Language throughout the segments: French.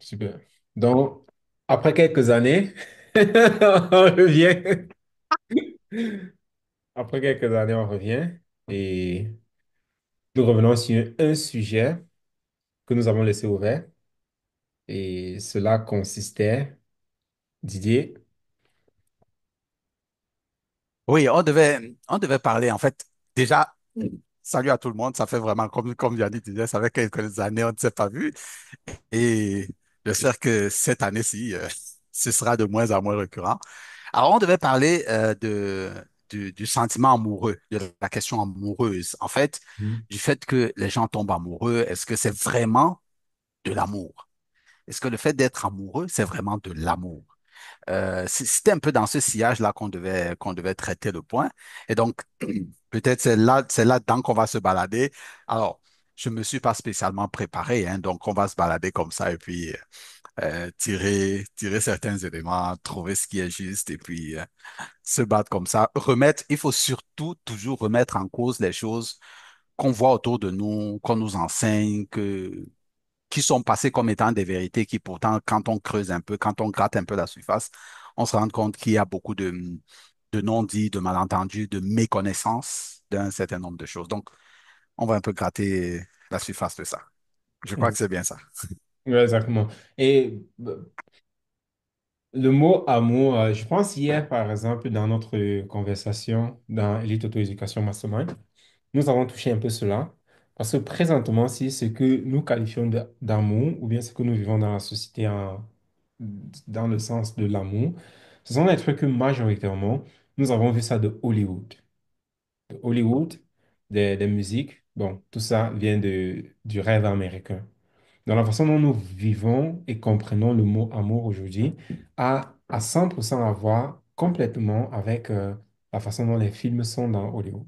Super. Donc, après quelques années, on revient. Après quelques années, on revient et nous revenons sur un sujet que nous avons laissé ouvert. Et cela consistait, Didier. Oui, on devait parler, en fait, déjà, salut à tout le monde, ça fait vraiment, comme Yannick disait, ça fait quelques années, on ne s'est pas vu, et j'espère que cette année-ci, ce sera de moins en moins récurrent. Alors, on devait parler du sentiment amoureux, de la question amoureuse, en fait, Mhm. du fait que les gens tombent amoureux, est-ce que c'est vraiment de l'amour? Est-ce que le fait d'être amoureux, c'est vraiment de l'amour? C'était un peu dans ce sillage-là qu'on devait traiter le point. Et donc, peut-être c'est là-dedans qu'on va se balader. Alors, je me suis pas spécialement préparé, hein, donc on va se balader comme ça et puis tirer certains éléments, trouver ce qui est juste et puis se battre comme ça. Il faut surtout toujours remettre en cause les choses qu'on voit autour de nous, qu'on nous enseigne, qui sont passées comme étant des vérités qui pourtant, quand on creuse un peu, quand on gratte un peu la surface, on se rend compte qu'il y a beaucoup de non-dits, de malentendus, de méconnaissances d'un certain nombre de choses. Donc, on va un peu gratter la surface de ça. Je crois que c'est bien ça. Ouais, exactement. Et le mot amour, je pense hier, par exemple, dans notre conversation dans Elite Auto-Éducation Mastermind, nous avons touché un peu cela. Parce que présentement, si ce que nous qualifions d'amour, ou bien ce que nous vivons dans la société dans le sens de l'amour, ce sont des trucs que majoritairement, nous avons vu ça de Hollywood. De Hollywood, des musiques, bon, tout ça vient du rêve américain. Dans la façon dont nous vivons et comprenons le mot amour aujourd'hui, à 100% à voir complètement avec la façon dont les films sont dans Hollywood.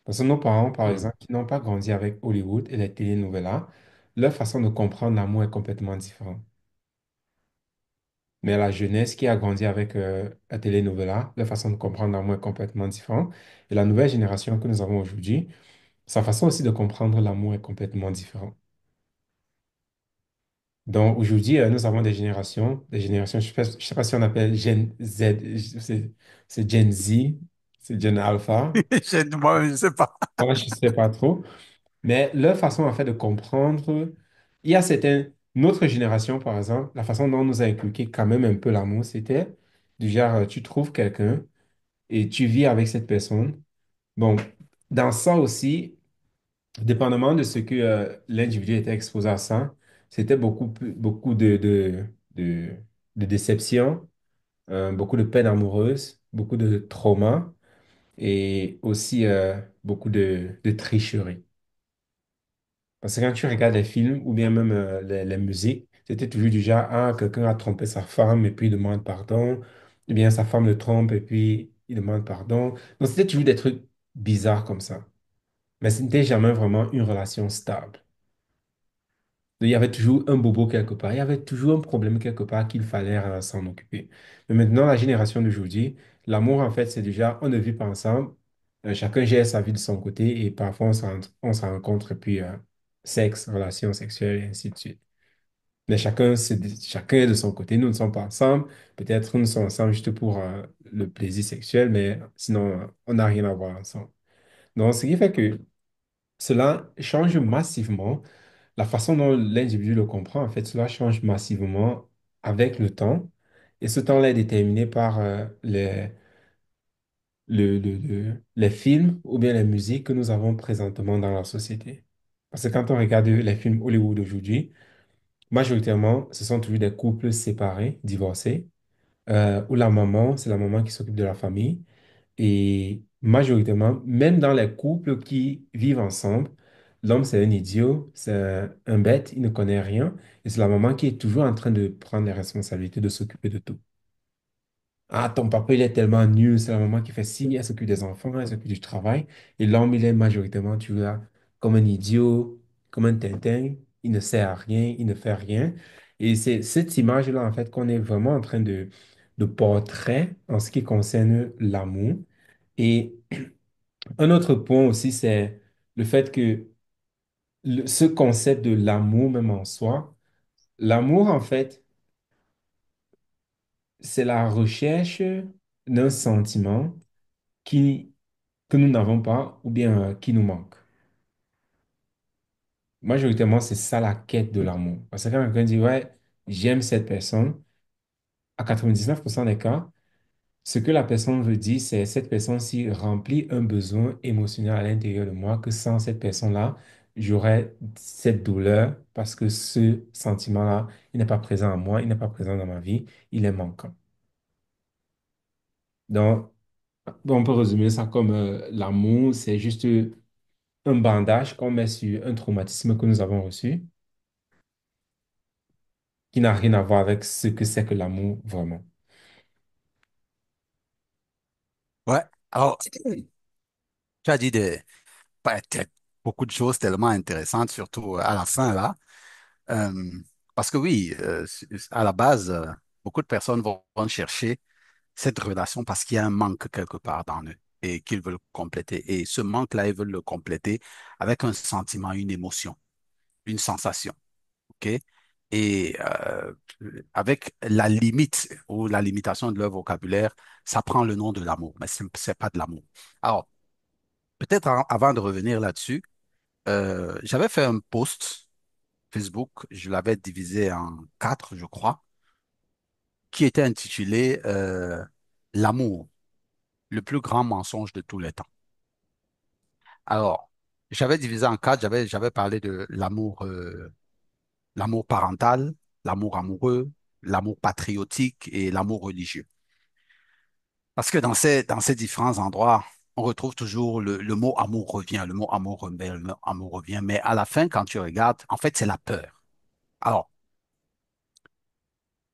Parce que nos parents, par Mm. exemple, qui n'ont pas grandi avec Hollywood et les télénovelas, leur façon de comprendre l'amour est complètement différente. Mais la jeunesse qui a grandi avec la télénovela, leur façon de comprendre l'amour est complètement différente. Et la nouvelle génération que nous avons aujourd'hui, sa façon aussi de comprendre l'amour est complètement différente. Donc aujourd'hui, nous avons des générations, je sais pas si on appelle Gen Z, c'est Gen Z, c'est Gen Alpha, Moi, je ne sais pas. moi je sais pas trop, mais leur façon en fait de comprendre, il y a certains, notre génération par exemple, la façon dont on nous a inculqué quand même un peu l'amour, c'était du genre, tu trouves quelqu'un et tu vis avec cette personne. Bon, dans ça aussi, dépendamment de ce que l'individu était exposé à ça, c'était beaucoup de, de déceptions, beaucoup de peines amoureuses, beaucoup de traumas et aussi beaucoup de tricherie. Parce que quand tu regardes les films ou bien même les musiques, c'était toujours du genre, ah, quelqu'un a trompé sa femme et puis il demande pardon, ou bien sa femme le trompe et puis il demande pardon. Donc c'était toujours des trucs bizarres comme ça. Mais ce n'était jamais vraiment une relation stable. Il y avait toujours un bobo quelque part, il y avait toujours un problème quelque part qu'il fallait s'en occuper. Mais maintenant, la génération d'aujourd'hui, l'amour, en fait, c'est déjà, on ne vit pas ensemble, chacun gère sa vie de son côté et parfois on se rencontre et puis sexe, relations sexuelles et ainsi de suite. Mais chacun est de son côté, nous ne sommes pas ensemble, peut-être nous sommes ensemble juste pour le plaisir sexuel, mais sinon, on n'a rien à voir ensemble. Donc, ce qui fait que cela change massivement la façon dont l'individu le comprend. En fait, cela change massivement avec le temps. Et ce temps-là est déterminé par les films ou bien les musiques que nous avons présentement dans la société. Parce que quand on regarde les films Hollywood aujourd'hui, majoritairement, ce sont toujours des couples séparés, divorcés, où la maman, c'est la maman qui s'occupe de la famille. Et majoritairement, même dans les couples qui vivent ensemble, l'homme, c'est un idiot, c'est un bête, il ne connaît rien. Et c'est la maman qui est toujours en train de prendre les responsabilités, de s'occuper de tout. Ah, ton papa, il est tellement nul, c'est la maman qui fait ci, elle s'occupe des enfants, elle s'occupe du travail. Et l'homme, il est majoritairement, tu vois, comme un idiot, comme un tintin, il ne sert à rien, il ne fait rien. Et c'est cette image-là, en fait, qu'on est vraiment en train de portrait en ce qui concerne l'amour. Et un autre point aussi, c'est le fait que ce concept de l'amour même en soi, L'amour, en fait, c'est la recherche d'un sentiment qui, que nous n'avons pas ou bien qui nous manque. Majoritairement, c'est ça la quête de l'amour. Parce que quand quelqu'un dit, ouais, j'aime cette personne, à 99% des cas, ce que la personne veut dire, c'est cette personne-ci remplit un besoin émotionnel à l'intérieur de moi que sans cette personne-là, j'aurais cette douleur parce que ce sentiment-là, il n'est pas présent en moi, il n'est pas présent dans ma vie, il est manquant. Donc, on peut résumer ça comme l'amour, c'est juste un bandage qu'on met sur un traumatisme que nous avons reçu, qui n'a rien à voir avec ce que c'est que l'amour vraiment. Ouais. Alors, tu as dit beaucoup de choses tellement intéressantes, surtout à la fin là. Euh, Parce que oui, à la base, beaucoup de personnes vont chercher cette relation parce qu'il y a un manque quelque part dans eux et qu'ils veulent compléter. Et ce manque-là, ils veulent le compléter avec un sentiment, une émotion, une sensation. OK? Et avec la limite ou la limitation de leur vocabulaire, ça prend le nom de l'amour, mais c'est pas de l'amour. Alors, peut-être avant de revenir là-dessus, j'avais fait un post Facebook, je l'avais divisé en quatre, je crois, qui était intitulé L'amour, le plus grand mensonge de tous les temps. Alors, j'avais divisé en quatre, j'avais parlé de l'amour l'amour parental, l'amour amoureux, l'amour patriotique et l'amour religieux. Parce que dans ces différents endroits, on retrouve toujours le mot amour revient, le mot amour revient, le mot amour revient, mais à la fin, quand tu regardes, en fait, c'est la peur. Alors,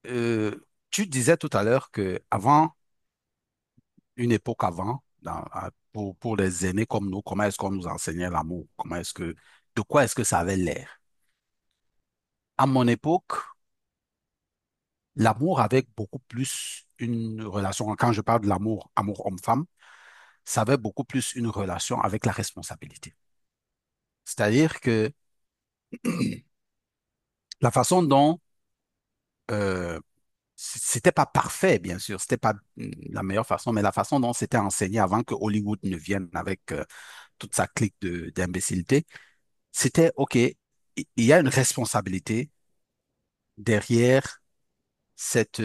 euh, tu disais tout à l'heure que avant, une époque avant, pour les aînés comme nous, comment est-ce qu'on nous enseignait l'amour? De quoi est-ce que ça avait l'air? À mon époque, l'amour avec beaucoup plus une relation, quand je parle de l'amour, amour homme-femme, ça avait beaucoup plus une relation avec la responsabilité. C'est-à-dire que la façon dont euh, c'était pas parfait, bien sûr, c'était pas la meilleure façon, mais la façon dont c'était enseigné avant que Hollywood ne vienne avec toute sa clique d'imbécilité, c'était OK, il y a une responsabilité derrière cette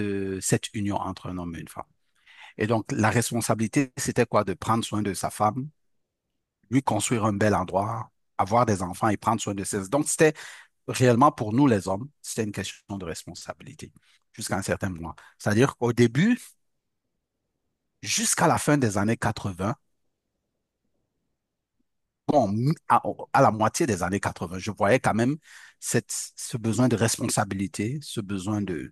union entre un homme et une femme. Et donc, la responsabilité, c'était quoi? De prendre soin de sa femme, lui construire un bel endroit, avoir des enfants et prendre soin de ses... Donc, c'était réellement pour nous, les hommes, c'était une question de responsabilité jusqu'à un certain moment. C'est-à-dire qu'au début, jusqu'à la fin des années 80, bon, à la moitié des années 80, je voyais quand même ce besoin de responsabilité, ce besoin de...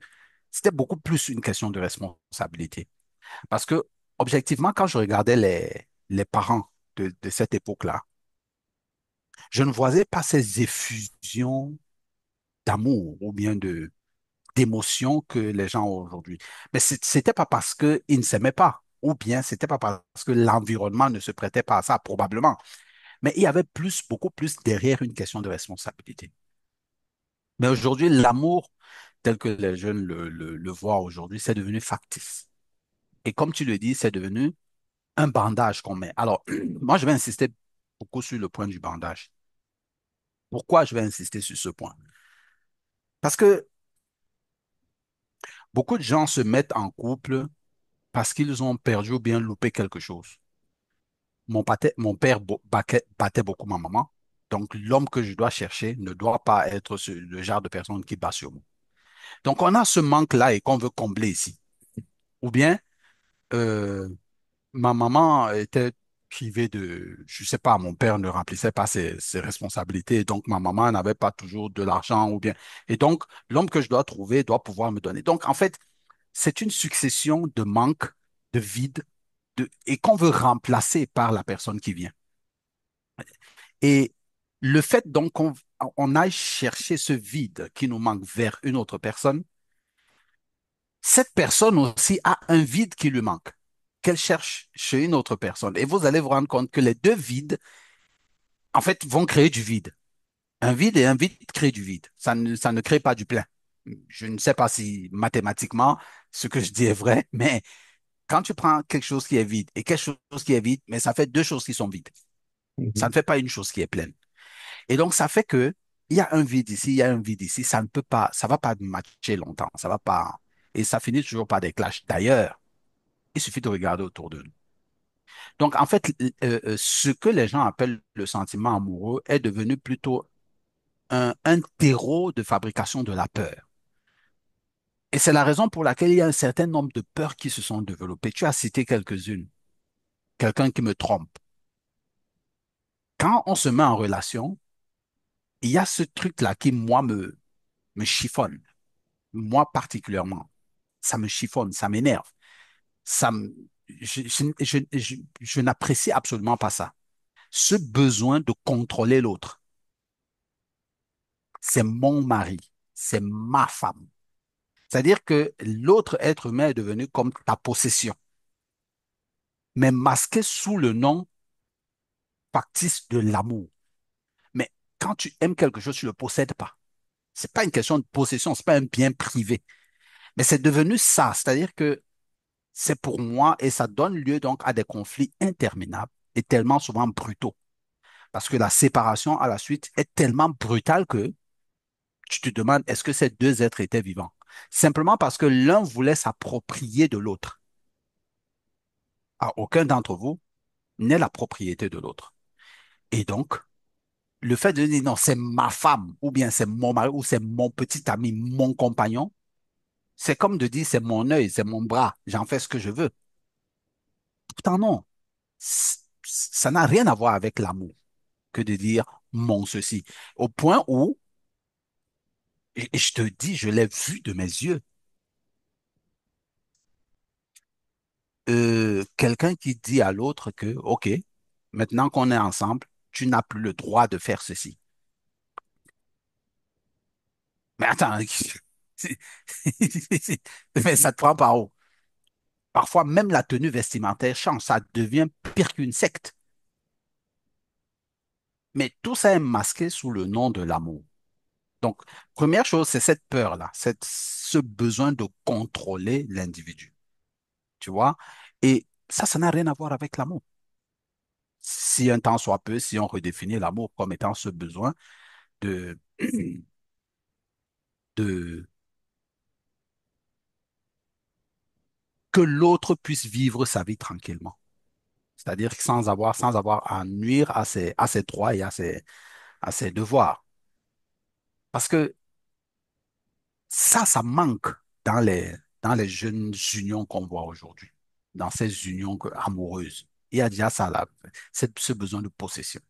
C'était beaucoup plus une question de responsabilité. Parce que, objectivement, quand je regardais les parents de cette époque-là, je ne voyais pas ces effusions d'amour ou bien d'émotion que les gens ont aujourd'hui. Mais c'était pas parce qu'ils ne s'aimaient pas, ou bien c'était pas parce que l'environnement ne se prêtait pas à ça, probablement. Mais il y avait beaucoup plus derrière une question de responsabilité. Mais aujourd'hui, l'amour, tel que les jeunes le voient aujourd'hui, c'est devenu factice. Et comme tu le dis, c'est devenu un bandage qu'on met. Alors, moi, je vais insister beaucoup sur le point du bandage. Pourquoi je vais insister sur ce point? Parce que beaucoup de gens se mettent en couple parce qu'ils ont perdu ou bien loupé quelque chose. Mon père battait beaucoup ma maman. Donc, l'homme que je dois chercher ne doit pas être le genre de personne qui bat sur moi. Donc, on a ce manque-là et qu'on veut combler ici. Ou bien, euh, ma maman était privée de, je sais pas, mon père ne remplissait pas ses responsabilités. Donc, ma maman n'avait pas toujours de l'argent ou bien. Et donc, l'homme que je dois trouver doit pouvoir me donner. Donc, en fait, c'est une succession de manques, de vides, et qu'on veut remplacer par la personne qui vient. Et le fait donc on aille chercher ce vide qui nous manque vers une autre personne, cette personne aussi a un vide qui lui manque, qu'elle cherche chez une autre personne. Et vous allez vous rendre compte que les deux vides, en fait, vont créer du vide. Un vide et un vide créent du vide. Ça ne crée pas du plein. Je ne sais pas si mathématiquement ce que je dis est vrai, mais quand tu prends quelque chose qui est vide et quelque chose qui est vide, mais ça fait deux choses qui sont vides. Ça Mhm. ne fait pas une chose qui est pleine. Et donc, ça fait que il y a un vide ici, il y a un vide ici, ça ne peut pas, ça va pas matcher longtemps, ça va pas, et ça finit toujours par des clashs. D'ailleurs, il suffit de regarder autour de nous. Donc, en fait, ce que les gens appellent le sentiment amoureux est devenu plutôt un terreau de fabrication de la peur. Et c'est la raison pour laquelle il y a un certain nombre de peurs qui se sont développées. Tu as cité quelques-unes. Quelqu'un qui me trompe. Quand on se met en relation, il y a ce truc-là qui, moi, me chiffonne. Moi particulièrement. Ça me chiffonne, ça m'énerve. Ça me, je n'apprécie absolument pas ça. Ce besoin de contrôler l'autre. C'est mon mari. C'est ma femme. C'est-à-dire que l'autre être humain est devenu comme ta possession, mais masqué sous le nom factice de l'amour. Mais quand tu aimes quelque chose, tu ne le possèdes pas. C'est pas une question de possession, c'est pas un bien privé. Mais c'est devenu ça. C'est-à-dire que c'est pour moi et ça donne lieu donc à des conflits interminables et tellement souvent brutaux. Parce que la séparation à la suite est tellement brutale que tu te demandes est-ce que ces deux êtres étaient vivants? Simplement parce que l'un voulait s'approprier de l'autre. À aucun d'entre vous n'est la propriété de l'autre. Et donc, le fait de dire non, c'est ma femme, ou bien c'est mon mari, ou c'est mon petit ami, mon compagnon, c'est comme de dire c'est mon œil, c'est mon bras, j'en fais ce que je veux. Pourtant, non. Ça n'a rien à voir avec l'amour que de dire mon ceci. Au point où, et je te dis, je l'ai vu de mes yeux, quelqu'un qui dit à l'autre que, OK, maintenant qu'on est ensemble, tu n'as plus le droit de faire ceci. Mais attends, mais ça te prend par où? Parfois, même la tenue vestimentaire change, ça devient pire qu'une secte. Mais tout ça est masqué sous le nom de l'amour. Donc, première chose, c'est cette peur-là, ce besoin de contrôler l'individu, tu vois? Et ça n'a rien à voir avec l'amour. Si un temps soit peu, si on redéfinit l'amour comme étant ce besoin de, de que l'autre puisse vivre sa vie tranquillement. C'est-à-dire que sans avoir à nuire à ses droits et à ses devoirs. Parce que ça manque dans les jeunes unions qu'on voit aujourd'hui, dans ces unions amoureuses. Il y a déjà ça là, ce besoin de possession.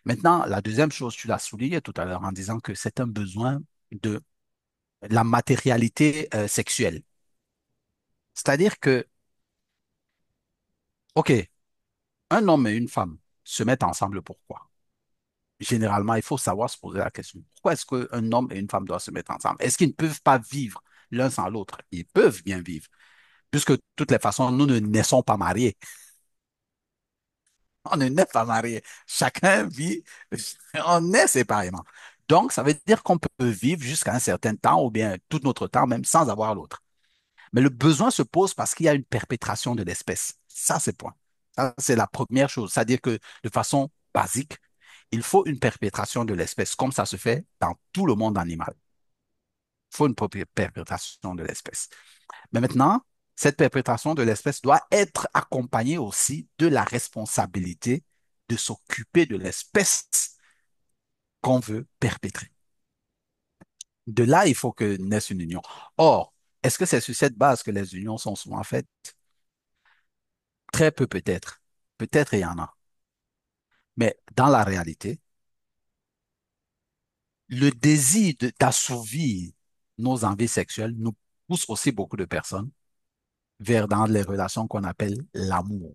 Maintenant, la deuxième chose, tu l'as souligné tout à l'heure en disant que c'est un besoin de la matérialité sexuelle. C'est-à-dire que, OK, un homme et une femme se mettent ensemble pourquoi? Généralement, il faut savoir se poser la question. Pourquoi est-ce qu'un homme et une femme doivent se mettre ensemble? Est-ce qu'ils ne peuvent pas vivre l'un sans l'autre? Ils peuvent bien vivre, puisque de toutes les façons, nous ne naissons pas mariés. On ne naît pas mariés. Chacun vit, on est séparément. Donc, ça veut dire qu'on peut vivre jusqu'à un certain temps, ou bien tout notre temps, même sans avoir l'autre. Mais le besoin se pose parce qu'il y a une perpétration de l'espèce. Ça, c'est point. Ça, c'est la première chose. C'est-à-dire que de façon basique, il faut une perpétration de l'espèce, comme ça se fait dans tout le monde animal. Il faut une perpétration de l'espèce. Mais maintenant, cette perpétration de l'espèce doit être accompagnée aussi de la responsabilité de s'occuper de l'espèce qu'on veut perpétrer. De là, il faut que naisse une union. Or, est-ce que c'est sur cette base que les unions sont souvent faites? Très peu peut-être. Peut-être il y en a. Mais dans la réalité, le désir d'assouvir nos envies sexuelles nous pousse aussi beaucoup de personnes vers dans les relations qu'on appelle l'amour.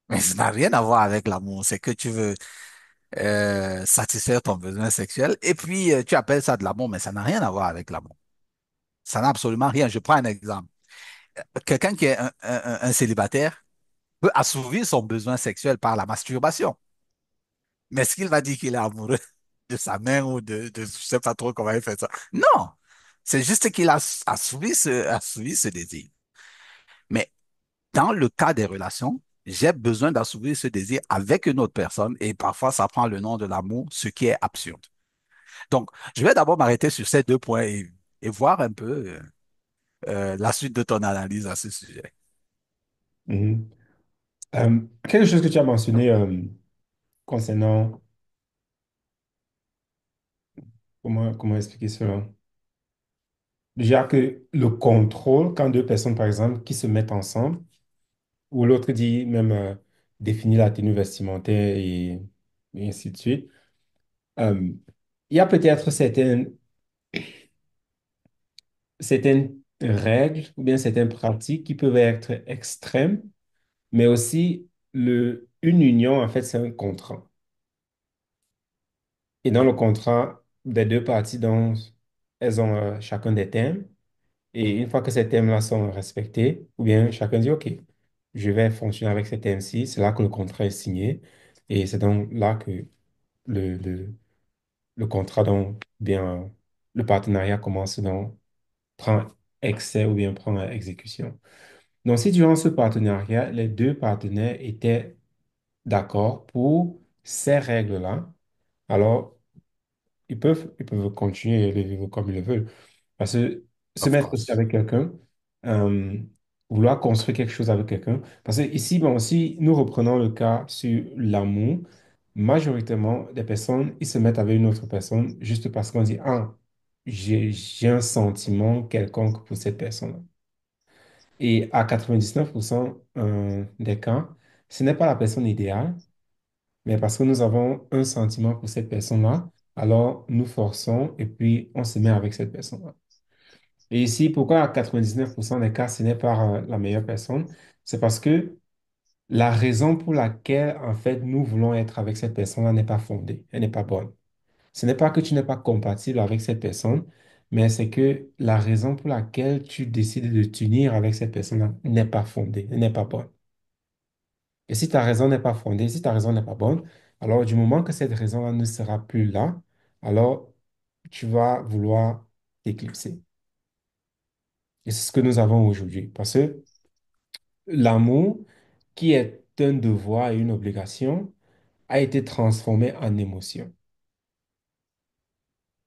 Mais ça n'a rien à voir avec l'amour. C'est que tu veux satisfaire ton besoin sexuel et puis tu appelles ça de l'amour, mais ça n'a rien à voir avec l'amour. Ça n'a absolument rien. Je prends un exemple. Quelqu'un qui est un célibataire peut assouvir son besoin sexuel par la masturbation. Mais est-ce qu'il va dire qu'il est amoureux? de sa main ou je sais pas trop comment il fait ça. Non, c'est juste qu'il a assouvi ce désir. Mais dans le cas des relations, j'ai besoin d'assouvir ce désir avec une autre personne et parfois ça prend le nom de l'amour, ce qui est absurde. Donc, je vais d'abord m'arrêter sur ces deux points et voir un peu la suite de ton analyse à ce sujet. Mhm. Quelque chose que tu as mentionné concernant, comment expliquer cela? Déjà que le contrôle, quand deux personnes, par exemple, qui se mettent ensemble, ou l'autre dit même définir la tenue vestimentaire et ainsi de suite, euh, il y a peut-être certaines règles ou bien certaines pratiques qui peuvent être extrêmes, mais aussi une union, en fait, c'est un contrat. Et dans le contrat des deux parties, donc, elles ont chacun des thèmes. Et une fois que ces thèmes-là sont respectés, ou bien chacun dit, OK, je vais fonctionner avec ces thèmes-ci, c'est là que le contrat est signé. Et c'est donc là que le, le, le contrat, donc, bien, le partenariat commence, donc, prend excès ou bien prend exécution. Donc, si durant ce partenariat, les deux partenaires étaient d'accord pour ces règles-là, alors ils peuvent continuer et le vivre comme ils le veulent. Parce que se Of mettre aussi course. avec quelqu'un, euh, vouloir construire quelque chose avec quelqu'un. Parce que ici, bon, si nous reprenons le cas sur l'amour, majoritairement, des personnes, ils se mettent avec une autre personne juste parce qu'on dit, ah, j'ai un sentiment quelconque pour cette personne-là. Et à 99% des cas, ce n'est pas la personne idéale, mais parce que nous avons un sentiment pour cette personne-là, alors nous forçons et puis on se met avec cette personne-là. Et ici, pourquoi à 99% des cas, ce n'est pas la meilleure personne? C'est parce que la raison pour laquelle, en fait, nous voulons être avec cette personne-là n'est pas fondée, elle n'est pas bonne. Ce n'est pas que tu n'es pas compatible avec cette personne, mais c'est que la raison pour laquelle tu décides de t'unir avec cette personne-là n'est pas fondée, elle n'est pas bonne. Et si ta raison n'est pas fondée, si ta raison n'est pas bonne, alors du moment que cette raison-là ne sera plus là, alors tu vas vouloir t'éclipser. Et c'est ce que nous avons aujourd'hui. Parce que l'amour, qui est un devoir et une obligation, a été transformé en émotion.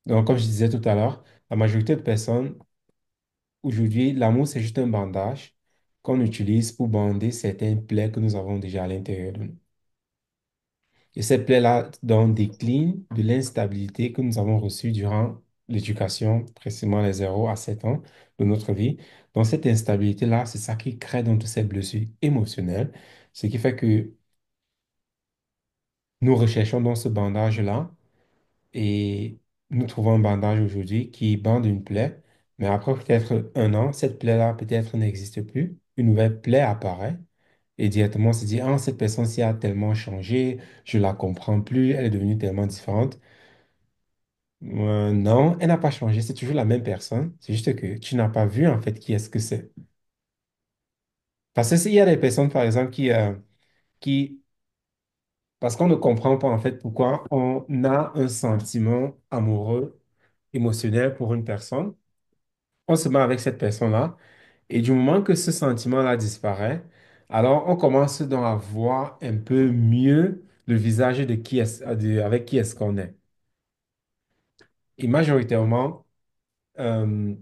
Donc, comme je disais tout à l'heure, la majorité de personnes, aujourd'hui, l'amour, c'est juste un bandage qu'on utilise pour bander certains plaies que nous avons déjà à l'intérieur de nous. Et ces plaies-là donc déclinent de l'instabilité que nous avons reçue durant l'éducation, précisément les 0 à 7 ans de notre vie. Donc, cette instabilité-là, c'est ça qui crée donc toutes ces blessures émotionnelles, ce qui fait que nous recherchons donc ce bandage-là et nous trouvons un bandage aujourd'hui qui bande une plaie, mais après peut-être un an, cette plaie-là peut-être n'existe plus, une nouvelle plaie apparaît et directement on se dit, ah, cette personne-ci a tellement changé, je la comprends plus, elle est devenue tellement différente. Non, elle n'a pas changé, c'est toujours la même personne, c'est juste que tu n'as pas vu en fait qui est-ce que c'est. Parce que s'il y a des personnes, par exemple, qui parce qu'on ne comprend pas en fait pourquoi on a un sentiment amoureux, émotionnel pour une personne. On se met avec cette personne-là et du moment que ce sentiment-là disparaît, alors on commence donc à voir un peu mieux le visage de avec qui est-ce qu'on est. Et majoritairement, euh,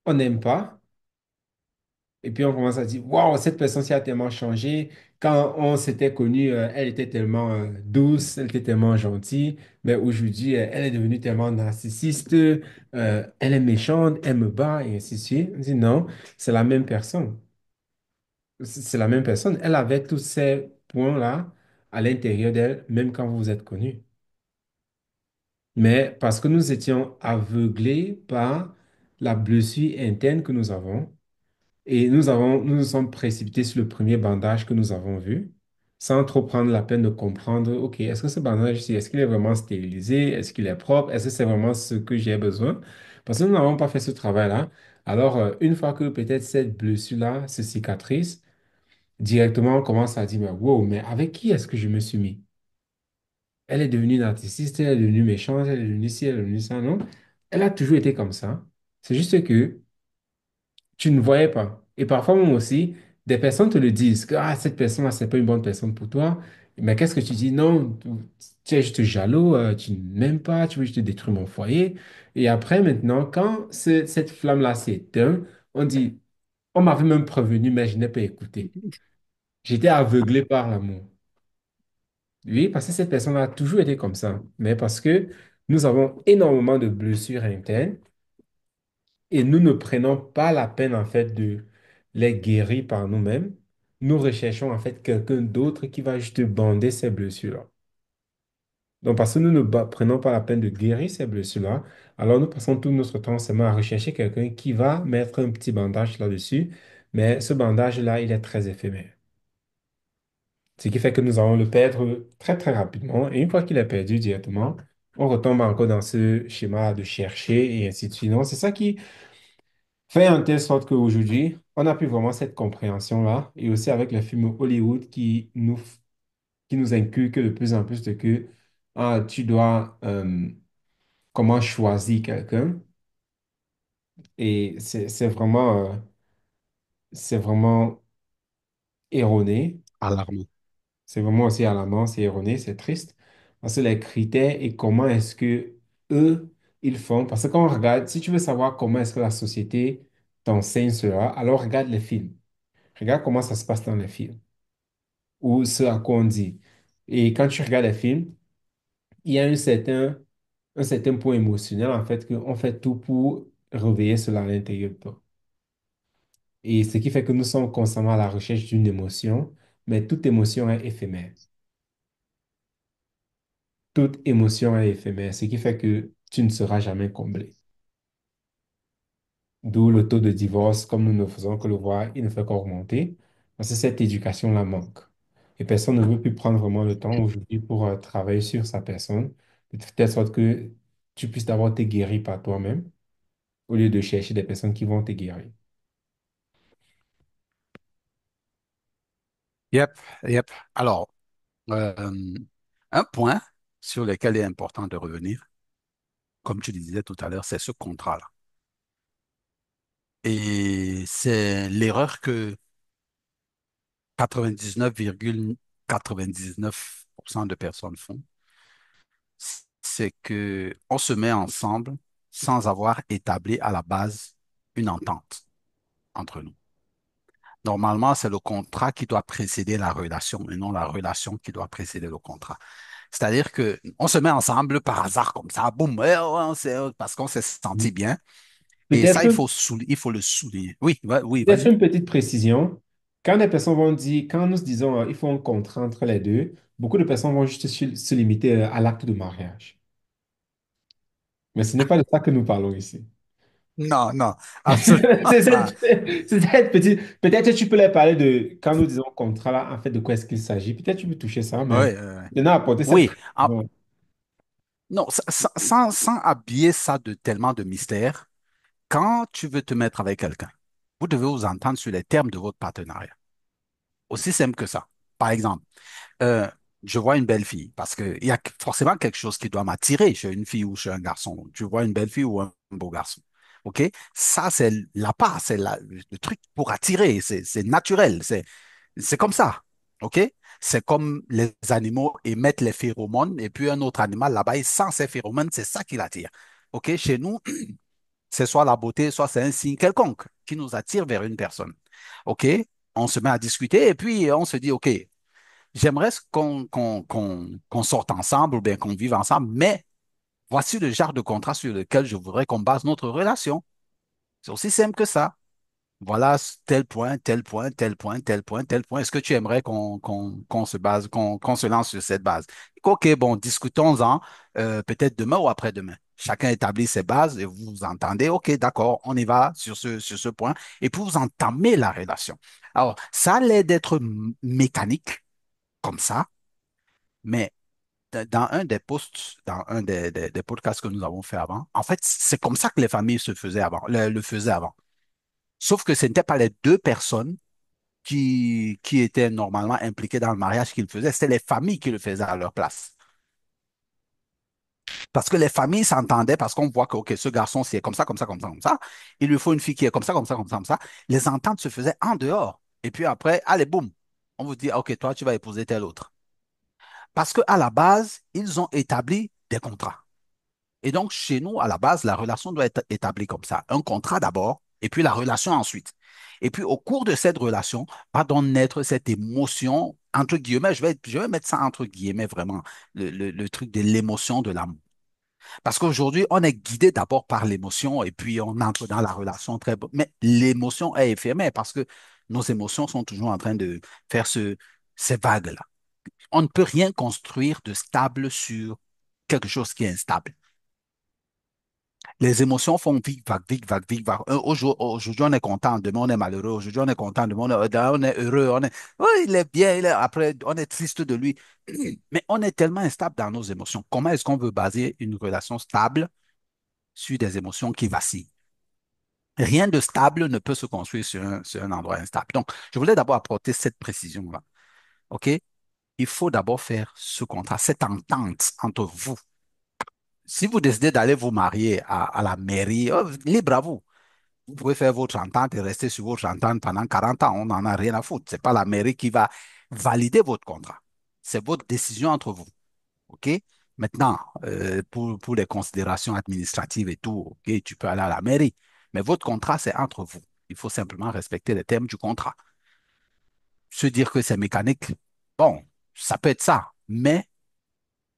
on n'aime pas. Et puis on commence à dire, waouh, cette personne-ci a tellement changé. Quand on s'était connu, elle était tellement douce, elle était tellement gentille. Mais aujourd'hui, elle est devenue tellement narcissiste, elle est méchante, elle me bat, et ainsi de suite. On dit non, c'est la même personne. C'est la même personne. Elle avait tous ces points-là à l'intérieur d'elle, même quand vous vous êtes connus. Mais parce que nous étions aveuglés par la blessure interne que nous avons, et nous nous sommes précipités sur le premier bandage que nous avons vu, sans trop prendre la peine de comprendre, OK, est-ce que ce bandage-ci, est-ce qu'il est vraiment stérilisé? Est-ce qu'il est propre? Est-ce que c'est vraiment ce que j'ai besoin? Parce que nous n'avons pas fait ce travail-là. Alors, une fois que peut-être cette blessure-là se cicatrise, directement, on commence à dire, mais wow, mais avec qui est-ce que je me suis mis? elle est devenue narcissiste, elle est devenue méchante, elle est devenue ci, elle est devenue ça, non. Elle a toujours été comme ça. C'est juste que tu ne voyais pas. Et parfois, moi aussi, des personnes te le disent, que ah, cette personne-là, c'est pas une bonne personne pour toi. Mais qu'est-ce que tu dis? Non, tu es juste jaloux, tu ne m'aimes pas, tu veux juste détruire mon foyer. Et après, maintenant, quand cette flamme-là s'éteint, on dit, on m'avait même prévenu, mais je n'ai pas écouté. J'étais aveuglé par l'amour. Oui, parce que cette personne a toujours été comme ça. Mais parce que nous avons énormément de blessures internes et nous ne prenons pas la peine, en fait, de les guérir par nous-mêmes. Nous recherchons, en fait, quelqu'un d'autre qui va juste bander ces blessures-là. Donc, parce que nous ne prenons pas la peine de guérir ces blessures-là, alors nous passons tout notre temps seulement à rechercher quelqu'un qui va mettre un petit bandage là-dessus. Mais ce bandage-là, il est très éphémère. Ce qui fait que nous allons le perdre très, très rapidement. Et une fois qu'il est perdu directement, on retombe encore dans ce schéma de chercher et ainsi de suite. Donc, c'est ça qui fait en telle sorte qu'aujourd'hui, on n'a plus vraiment cette compréhension-là. Et aussi avec les films Hollywood qui nous inculquent de plus en plus de que ah, tu dois comment choisir quelqu'un. Et c'est vraiment erroné. Alarmant. C'est vraiment aussi alarmant, c'est erroné, c'est triste. Parce que les critères et comment est-ce que eux, ils font. Parce que quand on regarde, si tu veux savoir comment est-ce que la société t'enseigne cela, alors regarde les films. Regarde comment ça se passe dans les films ou ce à quoi on dit. Et quand tu regardes les films, il y a un certain point émotionnel, en fait, qu'on fait tout pour réveiller cela à l'intérieur de toi. Et ce qui fait que nous sommes constamment à la recherche d'une émotion, mais toute émotion est éphémère. Toute émotion est éphémère, ce qui fait que tu ne seras jamais comblé. D'où le taux de divorce, comme nous ne faisons que le voir, il ne fait qu'augmenter, parce que cette éducation-là manque. Et personne ne veut plus prendre vraiment le temps aujourd'hui pour travailler sur sa personne, de telle sorte que tu puisses d'abord te guérir par toi-même, au lieu de chercher des personnes qui vont te guérir. Yep, yep. Alors, euh, un point sur lequel il est important de revenir, comme tu le disais tout à l'heure, c'est ce contrat-là. Et c'est l'erreur que 99,99% de personnes font, c'est que on se met ensemble sans avoir établi à la base une entente entre nous. Normalement, c'est le contrat qui doit précéder la relation et non la relation qui doit précéder le contrat. C'est-à-dire que on se met ensemble par hasard comme ça, boum, parce qu'on s'est senti Mhm. bien. Et ça, Peut-être, il faut le souligner. Oui, oui, peut-être vas-y. une petite précision. Quand les personnes vont dire, quand nous disons il faut un contrat entre les deux, beaucoup de personnes vont juste se limiter à l'acte de mariage. Mais ce n'est pas de ça que nous parlons ici. Non, non, absolument C'est pas. c'est cette petite. Peut-être que tu peux leur parler de, quand nous disons contrat là, en fait, de quoi est-ce qu'il s'agit. Peut-être que tu peux toucher ça, Oui, mais maintenant apporter cette oui. précision. Non, sans habiller ça de tellement de mystère, quand tu veux te mettre avec quelqu'un, vous devez vous entendre sur les termes de votre partenariat. Aussi simple que ça. Par exemple, euh, je vois une belle fille parce qu'il y a forcément quelque chose qui doit m'attirer chez une fille ou chez un garçon. Tu vois une belle fille ou un beau garçon. OK? Ça, c'est la part, le truc pour attirer. C'est naturel. C'est comme ça. OK? C'est comme les animaux émettent les phéromones et puis un autre animal là-bas, il sent ces phéromones, c'est ça qui l'attire. OK? Chez nous, c'est soit la beauté, soit c'est un signe quelconque qui nous attire vers une personne. OK? On se met à discuter et puis on se dit, OK, j'aimerais qu'on sorte ensemble ou bien qu'on vive ensemble, mais voici le genre de contrat sur lequel je voudrais qu'on base notre relation. C'est aussi simple que ça. Voilà tel point, tel point, tel point, tel point, tel point. Est-ce que tu aimerais qu'on se base, qu'on se lance sur cette base? OK, bon, discutons-en peut-être demain ou après-demain. Chacun établit ses bases et vous vous entendez. OK, d'accord, on y va sur ce point. Et puis vous entamez la relation. Alors, ça a l'air d'être mécanique comme ça, mais dans un des posts, dans un des podcasts que nous avons fait avant, en fait, c'est comme ça que les familles se faisaient avant, le faisaient avant. Sauf que ce n'étaient pas les deux personnes qui étaient normalement impliquées dans le mariage qu'ils faisaient, c'était les familles qui le faisaient à leur place. Parce que les familles s'entendaient parce qu'on voit que, OK, ce garçon, c'est comme ça, comme ça, comme ça, comme ça. Il lui faut une fille qui est comme ça, comme ça, comme ça, comme ça. Les ententes se faisaient en dehors. Et puis après, allez, boum, on vous dit, OK, toi, tu vas épouser tel autre. Parce qu'à la base, ils ont établi des contrats. Et donc, chez nous, à la base, la relation doit être établie comme ça. Un contrat d'abord, et puis la relation ensuite. Et puis, au cours de cette relation, va donc naître cette émotion, entre guillemets, je vais mettre ça entre guillemets vraiment, le truc de l'émotion de l'amour. Parce qu'aujourd'hui, on est guidé d'abord par l'émotion et puis on entre dans la relation très... Mais l'émotion est éphémère parce que nos émotions sont toujours en train de faire ces vagues-là. On ne peut rien construire de stable sur quelque chose qui est instable. Les émotions font vite, vague, vite, vague, vite, vague. Aujourd'hui, on est content, demain, on est malheureux. Aujourd'hui, on est content, demain, on est heureux. Oh, il est bien, après, on est triste de lui. Mais on est tellement instable dans nos émotions. Comment est-ce qu'on veut baser une relation stable sur des émotions qui vacillent? Rien de stable ne peut se construire sur un endroit instable. Donc, je voulais d'abord apporter cette précision-là. OK? Il faut d'abord faire ce contrat, cette entente entre vous. Si vous décidez d'aller vous marier à la mairie, oh, libre à vous. Vous pouvez faire votre entente et rester sur votre entente pendant 40 ans. On n'en a rien à foutre. Ce n'est pas la mairie qui va valider votre contrat. C'est votre décision entre vous. OK? Maintenant, pour les considérations administratives et tout, OK, tu peux aller à la mairie. Mais votre contrat, c'est entre vous. Il faut simplement respecter les termes du contrat. Se dire que c'est mécanique, bon, ça peut être ça. Mais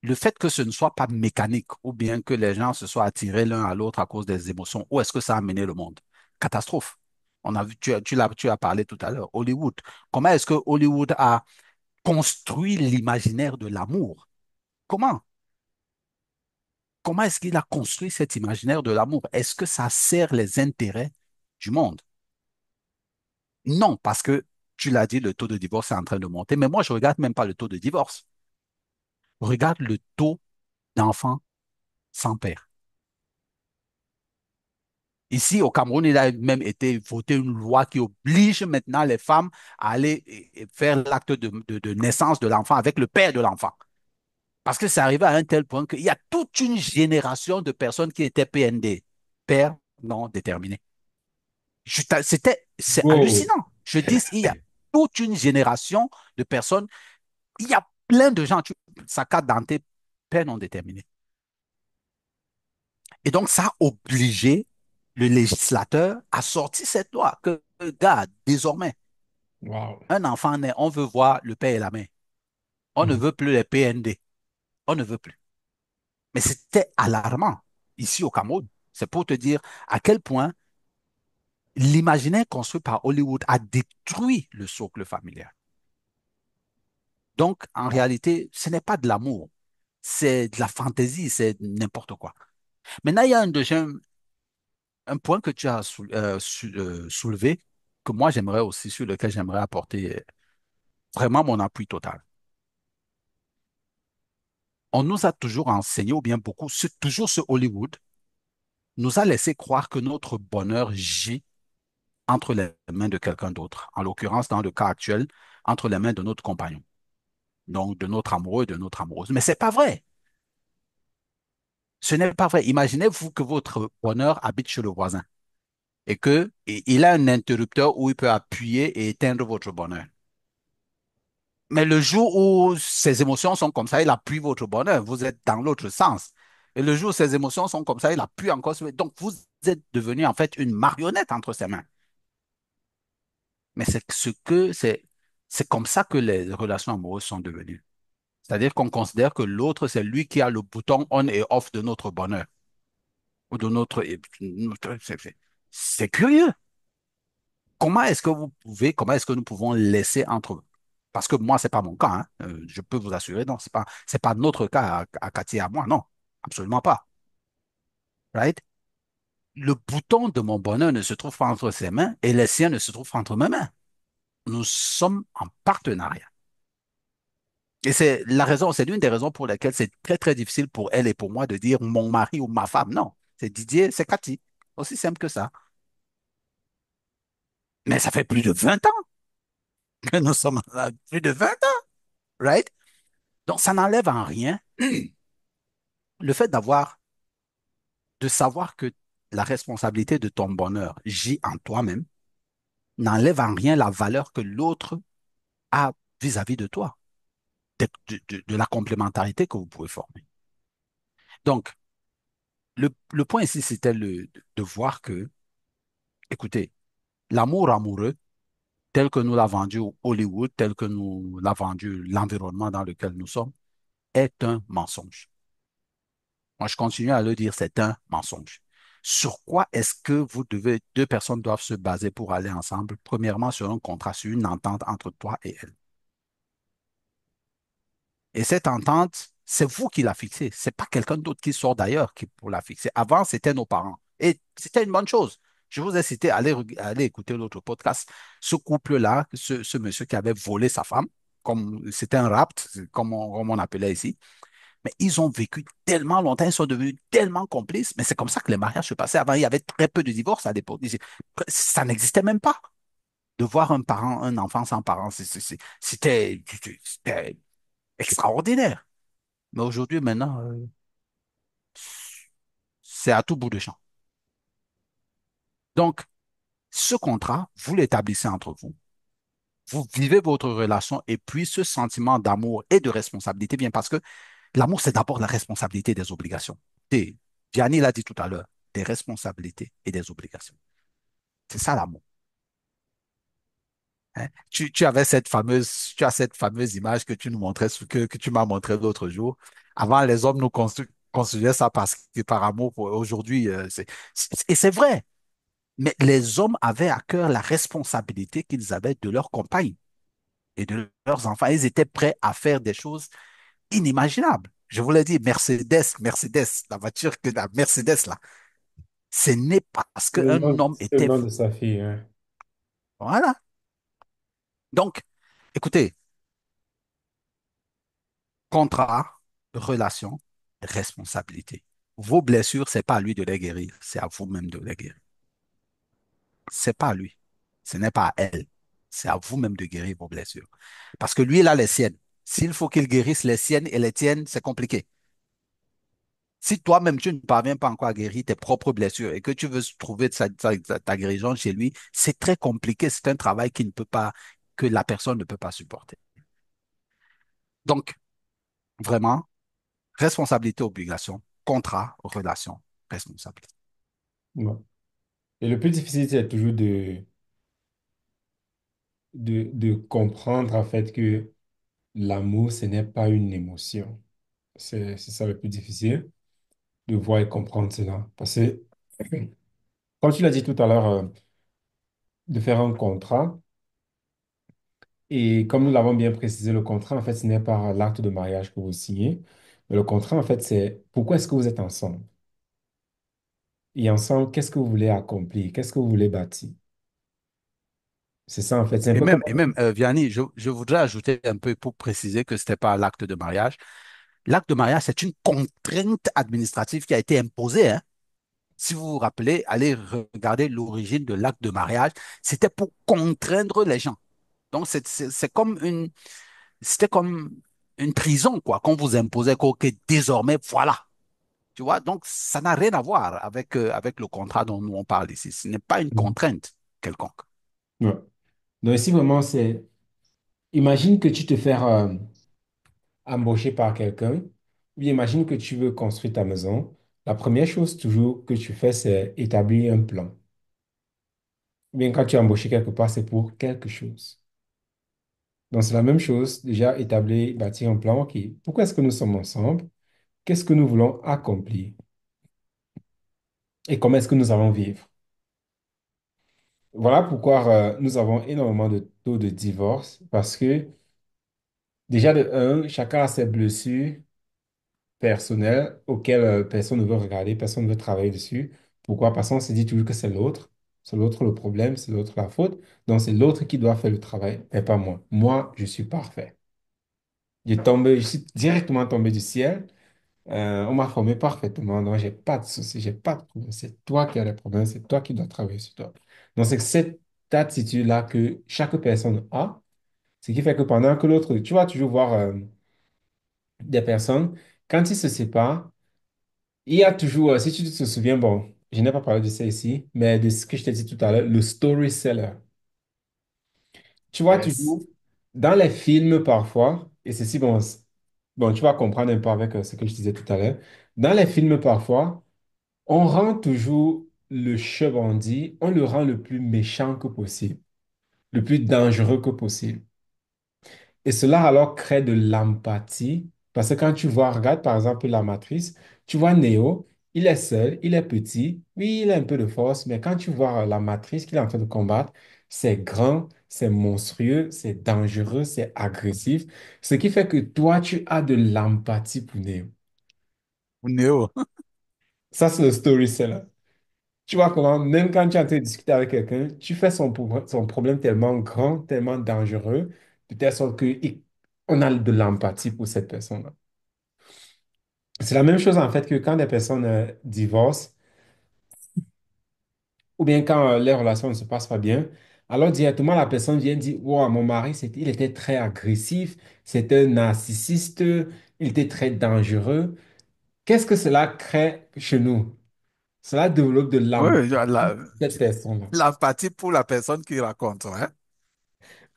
le fait que ce ne soit pas mécanique ou bien que les gens se soient attirés l'un à l'autre à cause des émotions, où est-ce que ça a mené le monde? Catastrophe. On a vu, tu as parlé tout à l'heure, Hollywood. Comment est-ce que Hollywood a construit l'imaginaire de l'amour? Comment? Comment est-ce qu'il a construit cet imaginaire de l'amour? Est-ce que ça sert les intérêts du monde? Non, parce que tu l'as dit, le taux de divorce est en train de monter, mais moi, je regarde même pas le taux de divorce. Je regarde le taux d'enfants sans père. Ici, au Cameroun, il a même été voté une loi qui oblige maintenant les femmes à aller et faire l'acte de naissance de l'enfant avec le père de l'enfant. Parce que c'est arrivé à un tel point qu'il y a toute une génération de personnes qui étaient PND, père non déterminé. C'est Wow. hallucinant. Je dis, il y a toute une génération de personnes, il y a plein de gens, sa carte d'identité, père non déterminé. Et donc, ça a obligé le législateur à sortir cette loi que, regarde, désormais, Wow. un enfant naît, on veut voir le père et la mère. On ne Mhm. veut plus les PND. On ne veut plus. Mais c'était alarmant ici au Cameroun. C'est pour te dire à quel point l'imaginaire construit par Hollywood a détruit le socle familial. Donc, en Wow. réalité, ce n'est pas de l'amour, c'est de la fantaisie, c'est n'importe quoi. Maintenant, il y a un point que tu as soulevé, que moi j'aimerais aussi, sur lequel j'aimerais apporter vraiment mon appui total. On nous a toujours enseigné, ou bien beaucoup, toujours ce Hollywood, nous a laissé croire que notre bonheur gît entre les mains de quelqu'un d'autre. En l'occurrence, dans le cas actuel, entre les mains de notre compagnon, donc de notre amoureux et de notre amoureuse. Mais c'est pas vrai. Ce n'est pas vrai. Imaginez-vous que votre bonheur habite chez le voisin et il a un interrupteur où il peut appuyer et éteindre votre bonheur. Mais le jour où ses émotions sont comme ça, il appuie votre bonheur. Vous êtes dans l'autre sens. Et le jour où ses émotions sont comme ça, il appuie encore. Donc, vous êtes devenu en fait une marionnette entre ses mains. Mais c'est comme ça que les relations amoureuses sont devenues. C'est-à-dire qu'on considère que l'autre, c'est lui qui a le bouton on et off de notre bonheur ou de c'est curieux. Comment est-ce que nous pouvons laisser entre... Parce que moi, c'est pas mon cas, hein. Je peux vous assurer, non, c'est pas notre cas à Cathy et à moi, non, absolument pas. Right? Le bouton de mon bonheur ne se trouve pas entre ses mains et les siens ne se trouvent pas entre mes mains. Nous sommes en partenariat. Et c'est l'une des raisons pour lesquelles c'est très, très difficile pour elle et pour moi de dire mon mari ou ma femme. Non, c'est Didier, c'est Cathy. Aussi simple que ça. Mais ça fait plus de 20 ans que nous sommes là, plus de 20 ans, right? Donc, ça n'enlève en rien le fait de savoir que la responsabilité de ton bonheur gît en toi-même, n'enlève en rien la valeur que l'autre a vis-à-vis de toi, de la complémentarité que vous pouvez former. Donc, le point ici, c'était de voir que, écoutez, l'amour amoureux, tel que nous l'a vendu Hollywood, tel que nous l'a vendu l'environnement dans lequel nous sommes, est un mensonge. Moi, je continue à le dire, c'est un mensonge. Sur quoi est-ce que deux personnes doivent se baser pour aller ensemble? Premièrement, sur un contrat, sur une entente entre toi et elle. Et cette entente, c'est vous qui la fixez. C'est pas quelqu'un d'autre qui sort d'ailleurs qui pour la fixer. Avant, c'était nos parents. Et c'était une bonne chose. Je vous ai cité, allez écouter l'autre podcast. Ce couple-là, ce monsieur qui avait volé sa femme, comme c'était un rapt, comme on appelait ici, mais ils ont vécu tellement longtemps, ils sont devenus tellement complices. Mais c'est comme ça que les mariages se passaient. Avant, il y avait très peu de divorces à l'époque. Ça n'existait même pas. De voir un parent, un enfant sans parents, c'était extraordinaire. Mais aujourd'hui, maintenant, c'est à tout bout de champ. Donc, ce contrat, vous l'établissez entre vous. Vous vivez votre relation et puis ce sentiment d'amour et de responsabilité vient parce que l'amour, c'est d'abord la responsabilité et des obligations. Et Gianni l'a dit tout à l'heure, des responsabilités et des obligations. C'est ça l'amour. Hein. Tu as cette fameuse image que tu nous montrais, que tu m'as montré l'autre jour. Avant, les hommes nous construisaient ça par amour. Aujourd'hui, et c'est vrai. Mais les hommes avaient à cœur la responsabilité qu'ils avaient de leur compagne et de leurs enfants. Ils étaient prêts à faire des choses inimaginables. Je vous l'ai dit, Mercedes, la voiture que la Mercedes là, ce n'est parce qu'un homme C'est le était... nom de sa fille, hein. Voilà. Donc, écoutez, contrat, relation, responsabilité. Vos blessures, c'est pas à lui de les guérir, c'est à vous-même de les guérir. C'est pas à lui, ce n'est pas à elle, c'est à vous-même de guérir vos blessures. Parce que lui, il a les siennes. S'il faut qu'il guérisse les siennes et les tiennes, c'est compliqué. Si toi-même, tu ne parviens pas encore à guérir tes propres blessures et que tu veux trouver ta guérison chez lui, c'est très compliqué. C'est un travail qui ne peut pas, que la personne ne peut pas supporter. Donc, vraiment, responsabilité, obligation, contrat, relation, responsabilité. Ouais. Et le plus difficile, c'est toujours de comprendre en fait que l'amour, ce n'est pas une émotion. C'est ça le plus difficile, de voir et comprendre cela. Parce que, comme tu l'as dit tout à l'heure, de faire un contrat, et comme nous l'avons bien précisé, le contrat, en fait, ce n'est pas l'acte de mariage que vous signez, mais le contrat, en fait, c'est pourquoi est-ce que vous êtes ensemble? Et ensemble, qu'est-ce que vous voulez accomplir? Qu'est-ce que vous voulez bâtir? C'est ça, en fait. C'est un peu comme... Vianney, je voudrais ajouter un peu pour préciser que ce n'était pas l'acte de mariage. L'acte de mariage, c'est une contrainte administrative qui a été imposée, hein. Si vous vous rappelez, allez regarder l'origine de l'acte de mariage. C'était pour contraindre les gens. Donc, c'était comme une prison, quoi, qu'on vous imposait, quoi, que désormais, voilà. Tu vois, donc ça n'a rien à voir avec le contrat dont nous on parle ici. Ce n'est pas une contrainte quelconque. Ouais. Donc, ici, vraiment, c'est... Imagine que tu te fais embaucher par quelqu'un. Oui, imagine que tu veux construire ta maison. La première chose toujours que tu fais, c'est établir un plan. Bien, quand tu es embauché quelque part, c'est pour quelque chose. Donc, c'est la même chose, déjà établir, bâtir un plan. OK, pourquoi est-ce que nous sommes ensemble? Qu'est-ce que nous voulons accomplir? Et comment est-ce que nous allons vivre? Voilà pourquoi nous avons énormément de taux de divorce, parce que déjà de un, chacun a ses blessures personnelles auxquelles personne ne veut regarder, personne ne veut travailler dessus. Pourquoi? Parce qu'on se dit toujours que c'est l'autre le problème, c'est l'autre la faute. Donc c'est l'autre qui doit faire le travail, mais pas moi. Moi, je suis parfait. Je suis directement tombé du ciel. On m'a formé parfaitement, donc j'ai pas de soucis, j'ai pas de problème. C'est toi qui as les problèmes, c'est toi qui dois travailler sur toi. Donc c'est cette attitude-là que chaque personne a, ce qui fait que pendant que l'autre, tu vas toujours voir des personnes, quand ils se séparent, Il y a toujours, si tu te souviens, bon, je n'ai pas parlé de ça ici, mais de ce que je t'ai dit tout à l'heure, le story seller. Tu vois Yes. toujours, dans les films parfois, et ceci, bon, bon, tu vas comprendre un peu avec ce que je disais tout à l'heure, dans les films parfois, on rend toujours le bandit, on le rend le plus méchant que possible, le plus dangereux que possible. Et cela alors crée de l'empathie, parce que quand tu vois, regarde par exemple la matrice, tu vois Neo, il est seul, il est petit, oui, il a un peu de force, mais quand tu vois la matrice qu'il est en train de combattre, c'est grand, c'est monstrueux, c'est dangereux, c'est agressif, ce qui fait que toi, tu as de l'empathie pour Neo. Ou Néo. Ça, c'est le story seller. Tu vois comment, même quand tu es en train de discuter avec quelqu'un, tu fais son problème tellement grand, tellement dangereux, de telle sorte qu'on a de l'empathie pour cette personne-là. C'est la même chose en fait que quand des personnes divorcent ou bien quand les relations ne se passent pas bien, alors directement la personne vient dire, wow, mon mari, il était très agressif, c'était un narcissiste, il était très dangereux. Qu'est-ce que cela crée chez nous? Cela développe de Oui, l'empathie pour cette personne-là. l'empathie pour la personne qui raconte, ouais.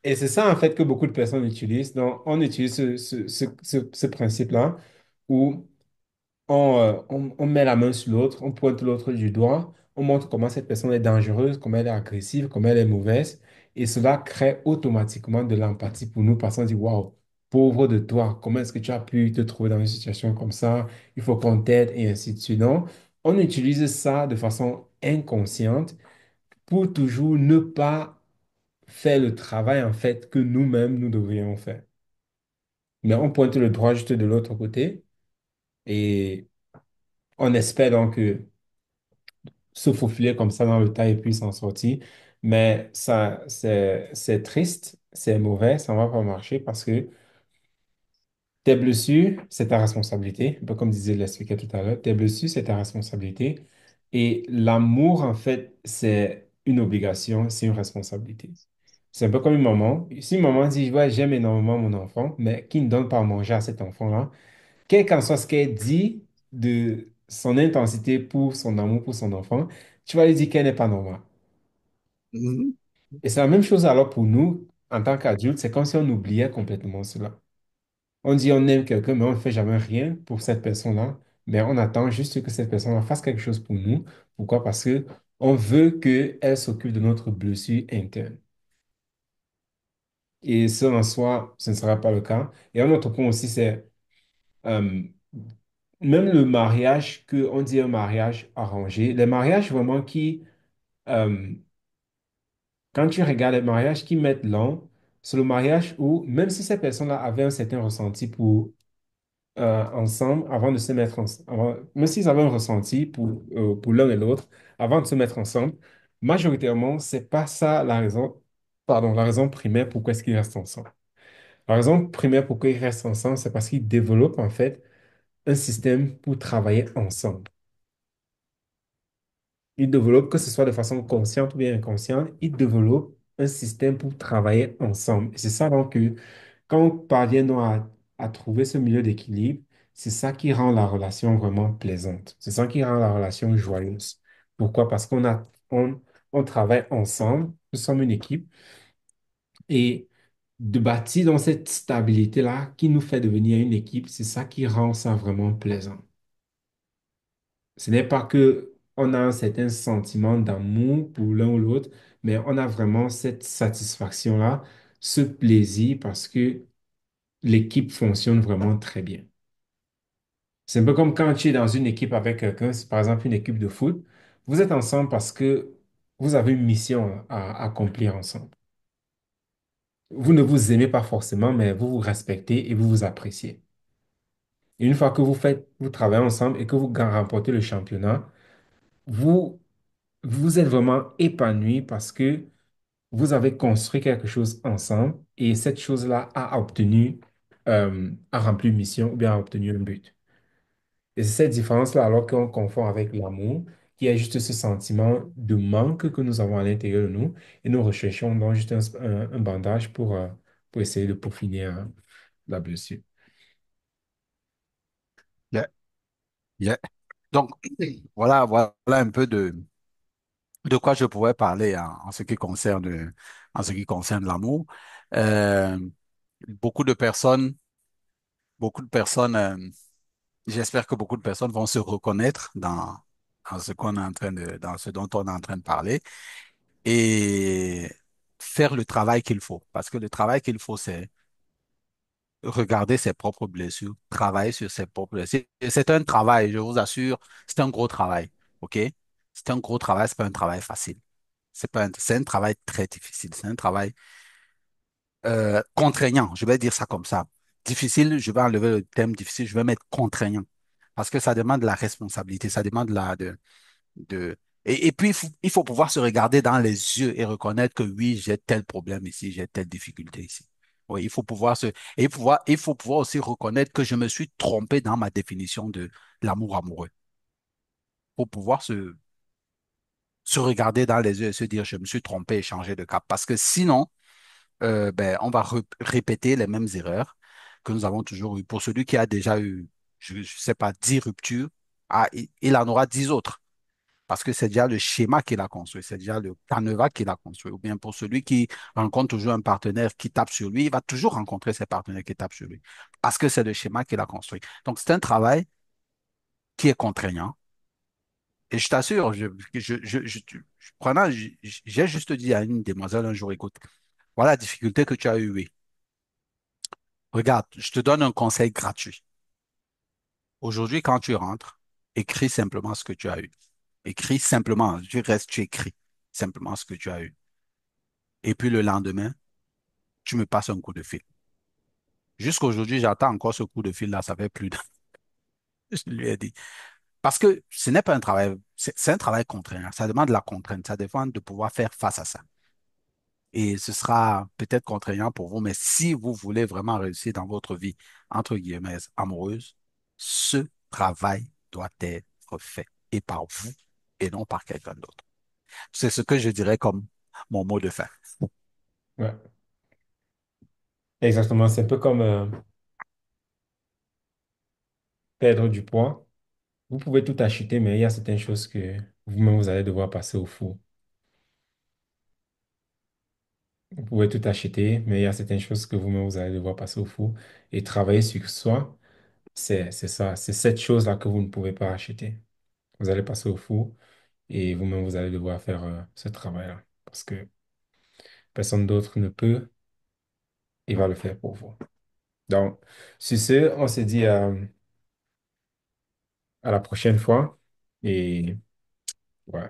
Et c'est ça, en fait, que beaucoup de personnes utilisent. Donc, on utilise ce principe-là où on met la main sur l'autre, on pointe l'autre du doigt, on montre comment cette personne est dangereuse, comment elle est agressive, comment elle est mauvaise. Et cela crée automatiquement de l'empathie pour nous parce qu'on dit, waouh, pauvre de toi, comment est-ce que tu as pu te trouver dans une situation comme ça? Il faut qu'on t'aide et ainsi de suite. Donc, on utilise ça de façon inconsciente pour toujours ne pas faire le travail en fait que nous-mêmes nous devrions faire. Mais on pointe le droit juste de l'autre côté et on espère donc se faufiler comme ça dans le tas et puis s'en sortir. Mais ça, c'est triste, c'est mauvais, ça ne va pas marcher parce que tes blessures, c'est ta responsabilité. Un peu comme disait l'expliquait tout à l'heure, tes blessures, c'est ta responsabilité. Et l'amour, en fait, c'est une obligation, c'est une responsabilité. C'est un peu comme une maman. Si une maman dit, ouais, j'aime énormément mon enfant, mais qui ne donne pas à manger à cet enfant-là, quel qu'en soit ce qu'elle dit de son intensité pour son amour pour son enfant, tu vas lui dire qu'elle n'est pas normale. Mhm. Et c'est la même chose alors pour nous, en tant qu'adultes, c'est comme si on oubliait complètement cela. On dit on aime quelqu'un, mais on ne fait jamais rien pour cette personne-là, mais on attend juste que cette personne-là fasse quelque chose pour nous. Pourquoi? Parce que on veut qu'elle s'occupe de notre blessure interne. Et ça, en soi, ce ne sera pas le cas. Et un autre point aussi, c'est euh, même le mariage, que on dit un mariage arrangé, les mariages vraiment euh, quand tu regardes les mariages qui mettent long, c'est le mariage où, même si ces personnes-là avaient un certain ressenti pour ensemble, avant de se mettre ensemble, même s'ils avaient un ressenti pour l'un et l'autre, avant de se mettre ensemble, majoritairement, c'est pas ça la raison, pardon, la raison primaire pourquoi est-ce qu'ils restent ensemble. La raison primaire pourquoi ils restent ensemble, c'est parce qu'ils développent en fait un système pour travailler ensemble. Ils développent, que ce soit de façon consciente ou bien inconsciente, ils développent un système pour travailler ensemble. Et c'est ça donc que quand on parvient donc à trouver ce milieu d'équilibre, c'est ça qui rend la relation vraiment plaisante. C'est ça qui rend la relation joyeuse. Pourquoi? Parce on travaille ensemble, nous sommes une équipe et de bâtir dans cette stabilité-là qui nous fait devenir une équipe, c'est ça qui rend ça vraiment plaisant. Ce n'est pas que on a un certain sentiment d'amour pour l'un ou l'autre, mais on a vraiment cette satisfaction-là, ce plaisir parce que l'équipe fonctionne vraiment très bien. C'est un peu comme quand tu es dans une équipe avec quelqu'un, c'est par exemple une équipe de foot, vous êtes ensemble parce que vous avez une mission à accomplir ensemble. Vous ne vous aimez pas forcément, mais vous vous respectez et vous vous appréciez. Et une fois que vous travaillez ensemble et que vous remportez le championnat, vous, vous êtes vraiment épanoui parce que vous avez construit quelque chose ensemble et cette chose-là a rempli une mission ou bien a obtenu un but. Et c'est cette différence-là alors qu'on confond avec l'amour, qui est juste ce sentiment de manque que nous avons à l'intérieur de nous et nous recherchons donc juste un bandage pour essayer de peaufiner la blessure. Yeah, yeah. Donc, voilà un peu de quoi je pourrais parler en ce qui concerne l'amour. Euh, beaucoup de personnes, beaucoup de personnes, j'espère que beaucoup de personnes vont se reconnaître dans ce qu'on est en train dans ce dont on est en train de parler et faire le travail qu'il faut. Parce que le travail qu'il faut, c'est regarder ses propres blessures, travailler sur ses propres blessures. Et c'est un travail, je vous assure, c'est un gros travail. OK? C'est un gros travail, c'est pas un travail facile. C'est un travail très difficile. C'est un travail contraignant. Je vais dire ça comme ça. Difficile, je vais enlever le thème difficile, je vais mettre contraignant. Parce que ça demande de la responsabilité, ça demande de... Et puis, il faut pouvoir se regarder dans les yeux et reconnaître que oui, j'ai tel problème ici, j'ai telle difficulté ici. Oui, il faut pouvoir aussi reconnaître que je me suis trompé dans ma définition de l'amour amoureux. Pour pouvoir se regarder dans les yeux et se dire, je me suis trompé et changer de cap. Parce que sinon, ben, on va répéter les mêmes erreurs que nous avons toujours eues. Pour celui qui a déjà eu, je ne sais pas, 10 ruptures, ah, il en aura 10 autres. Parce que c'est déjà le schéma qu'il a construit, c'est déjà le canevas qu'il a construit. Ou bien pour celui qui rencontre toujours un partenaire qui tape sur lui, il va toujours rencontrer ses partenaires qui tapent sur lui. Parce que c'est le schéma qu'il a construit. Donc, c'est un travail qui est contraignant. Et je t'assure, prenant, j'ai juste dit à une demoiselle un jour, écoute, voilà la difficulté que tu as eue, oui. Regarde, je te donne un conseil gratuit. Aujourd'hui, quand tu rentres, écris simplement ce que tu as eu. Écris simplement, tu restes, tu écris simplement ce que tu as eu. Et puis le lendemain, tu me passes un coup de fil. Jusqu'à aujourd'hui, j'attends encore ce coup de fil-là, ça fait plus d'un. Je lui ai dit. Parce que ce n'est pas un travail, c'est un travail contraignant. Ça demande de la contrainte, ça demande de pouvoir faire face à ça. Et ce sera peut-être contraignant pour vous, mais si vous voulez vraiment réussir dans votre vie, entre guillemets, amoureuse, ce travail doit être fait. Et par vous, et non par quelqu'un d'autre. C'est ce que je dirais comme mon mot de fin. Ouais, exactement. C'est un peu comme perdre du poids. Vous pouvez tout acheter, mais il y a certaines choses que vous-même, vous allez devoir passer au four. Vous pouvez tout acheter, mais il y a certaines choses que vous-même, vous allez devoir passer au four. Et travailler sur soi, c'est ça. C'est cette chose-là que vous ne pouvez pas acheter. Vous allez passer au four et vous-même, vous allez devoir faire ce travail-là. Parce que personne d'autre ne peut et va le faire pour vous. Donc, sur ce, on se dit à la prochaine fois. Et ouais.